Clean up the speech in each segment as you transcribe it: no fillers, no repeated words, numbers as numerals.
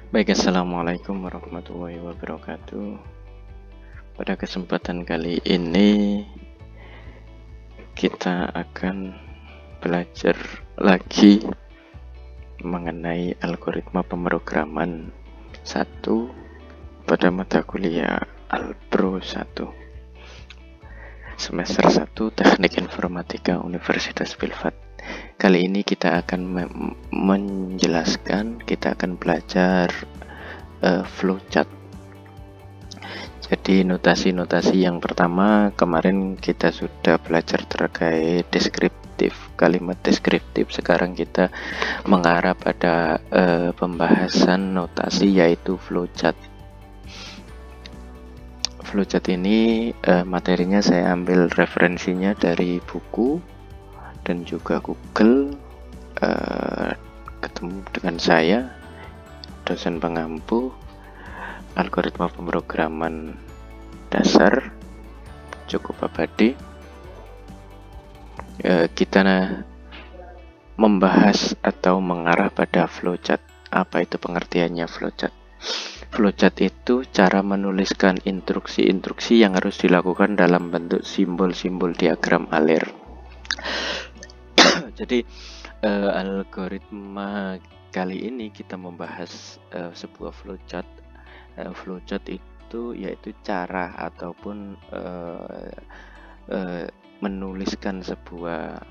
Baik, assalamualaikum warahmatullahi wabarakatuh. Pada kesempatan kali ini kita akan belajar lagi mengenai algoritma pemrograman 1 pada mata kuliah Alpro 1 semester 1 Teknik Informatika Universitas Filsafat. Kali ini kita akan kita akan belajar flowchart. Jadi notasi-notasi yang pertama kemarin kita sudah belajar terkait deskriptif, kalimat deskriptif. Sekarang kita mengarah pada pembahasan notasi yaitu flowchart. Flowchart ini materinya saya ambil referensinya dari buku dan juga Google. Ketemu dengan saya, dosen pengampu algoritma pemrograman dasar cukup abadi. Kita membahas atau mengarah pada flowchart. Apa itu pengertiannya flowchart? Flowchart itu cara menuliskan instruksi-instruksi yang harus dilakukan dalam bentuk simbol-simbol diagram alir. Jadi algoritma kali ini kita membahas sebuah flowchart. Flowchart itu yaitu cara ataupun menuliskan sebuah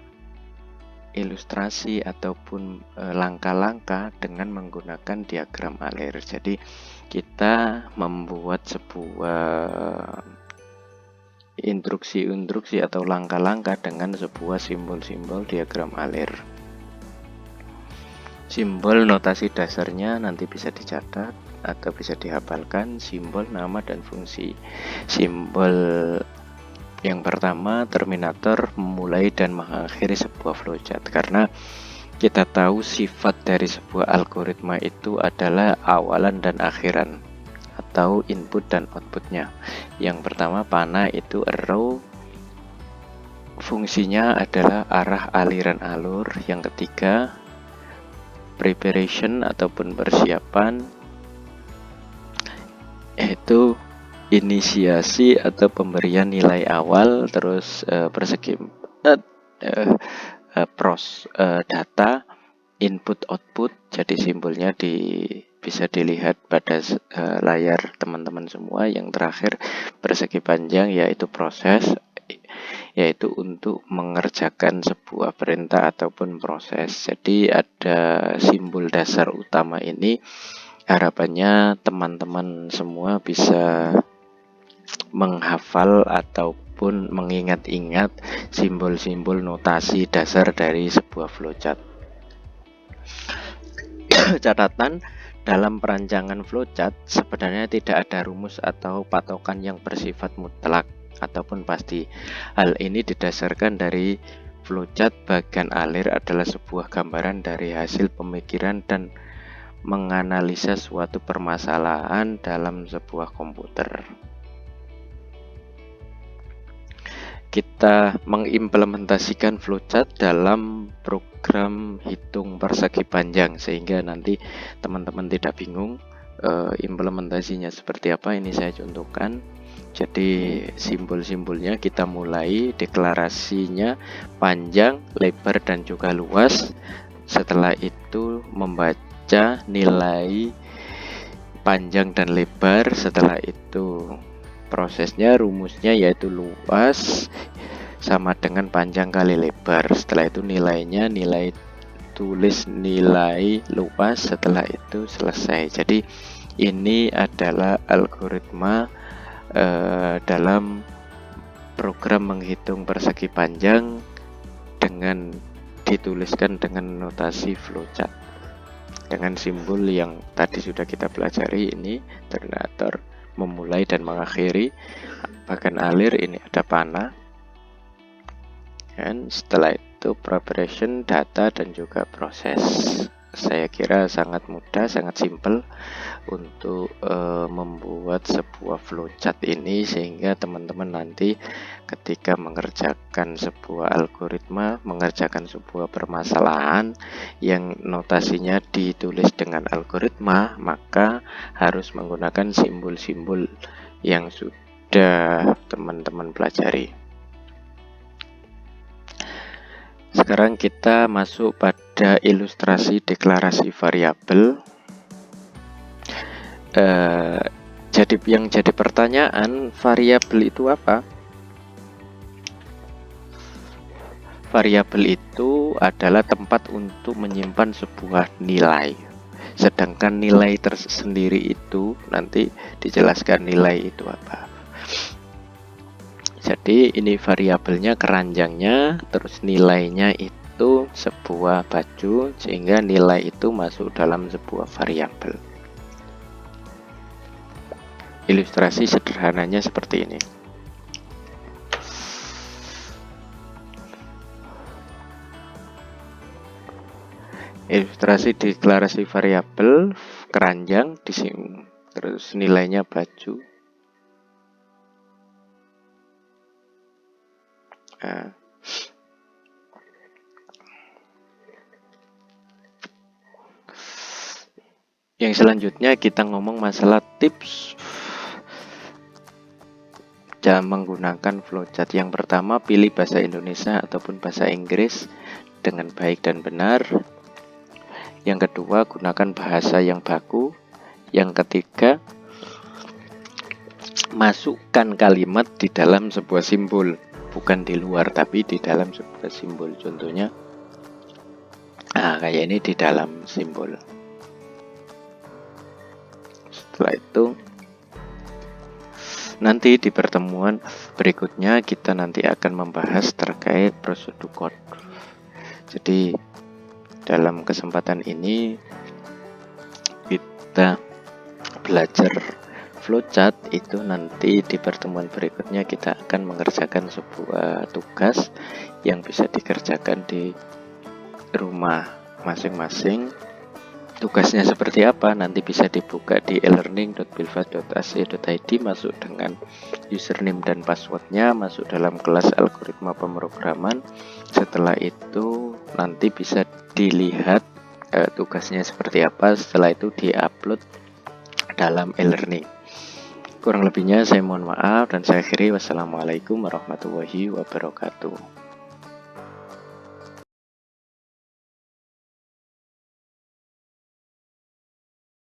ilustrasi ataupun langkah-langkah dengan menggunakan diagram alir. Jadi kita membuat sebuah instruksi-instruksi atau langkah-langkah dengan sebuah simbol-simbol diagram alir. Simbol notasi dasarnya nanti bisa dicatat atau bisa dihafalkan, simbol, nama, dan fungsi. Simbol yang pertama, terminator, memulai dan mengakhiri sebuah flowchart. Karena kita tahu sifat dari sebuah algoritma itu adalah awalan dan akhiran atau input dan outputnya. Yang pertama, panah itu arrow, fungsinya adalah arah aliran alur. Yang ketiga, preparation ataupun persiapan, yaitu inisiasi atau pemberian nilai awal. Terus data input output, jadi simbolnya bisa dilihat pada layar teman-teman semua. Yang terakhir persegi panjang, yaitu proses, yaitu untuk mengerjakan sebuah perintah ataupun proses. Jadi ada simbol dasar utama ini. Harapannya teman-teman semua bisa menghafal ataupun mengingat-ingat simbol-simbol notasi dasar dari sebuah flowchart. Catatan, dalam perancangan flowchart sebenarnya tidak ada rumus atau patokan yang bersifat mutlak ataupun pasti. Hal ini didasarkan dari flowchart bagian alir adalah sebuah gambaran dari hasil pemikiran dan menganalisa suatu permasalahan dalam sebuah komputer. Kita mengimplementasikan flowchart dalam program hitung persegi panjang sehingga nanti teman-teman tidak bingung implementasinya seperti apa. Ini saya contohkan. Jadi simbol-simbolnya kita mulai, deklarasinya panjang, lebar, dan juga luas. Setelah itu membaca nilai panjang dan lebar. Setelah itu prosesnya, rumusnya yaitu luas sama dengan panjang kali lebar. Setelah itu nilainya, nilai tulis nilai luas. Setelah itu selesai. Jadi ini adalah algoritma dalam program menghitung persegi panjang dengan dituliskan dengan notasi flowchart dengan simbol yang tadi sudah kita pelajari. Ini terminator, memulai dan mengakhiri. Bagian alir ini ada panah, dan setelah itu preparation, data, dan juga proses. saya kira sangat mudah, sangat simpel untuk membuat sebuah flowchart ini, sehingga teman-teman nanti ketika mengerjakan sebuah algoritma, mengerjakan sebuah permasalahan yang notasinya ditulis dengan algoritma, maka harus menggunakan simbol-simbol yang sudah teman-teman pelajari. Sekarang kita masuk pada ilustrasi deklarasi variabel. Jadi pertanyaan, variabel itu apa? Variabel itu adalah tempat untuk menyimpan sebuah nilai. Sedangkan nilai tersendiri itu nanti dijelaskan nilai itu apa. Jadi ini variabelnya keranjangnya, terus nilainya itu sebuah baju, sehingga nilai itu masuk dalam sebuah variabel. Ilustrasi sederhananya seperti ini. Ilustrasi deklarasi variabel keranjang di sini, terus nilainya baju. Nah, yang selanjutnya kita ngomong masalah tips menggunakan flowchart. Yang pertama, pilih bahasa Indonesia ataupun bahasa Inggris dengan baik dan benar. Yang kedua, gunakan bahasa yang baku. Yang ketiga, masukkan kalimat di dalam sebuah simbol, bukan di luar tapi di dalam sebuah simbol. Contohnya kayak ini di dalam simbol. Setelah itu nanti di pertemuan berikutnya kita nanti akan membahas terkait prosedur code. Jadi dalam kesempatan ini kita belajar flowchart, itu nanti di pertemuan berikutnya kita akan mengerjakan sebuah tugas yang bisa dikerjakan di rumah masing-masing. Tugasnya seperti apa nanti bisa dibuka di elearning.bilfast.ac.id, masuk dengan username dan passwordnya, masuk dalam kelas algoritma pemrograman. Setelah itu nanti bisa dilihat tugasnya seperti apa, setelah itu diupload dalam e-learning. Kurang lebihnya saya mohon maaf dan saya akhiri. Wassalamualaikum warahmatullahi wabarakatuh.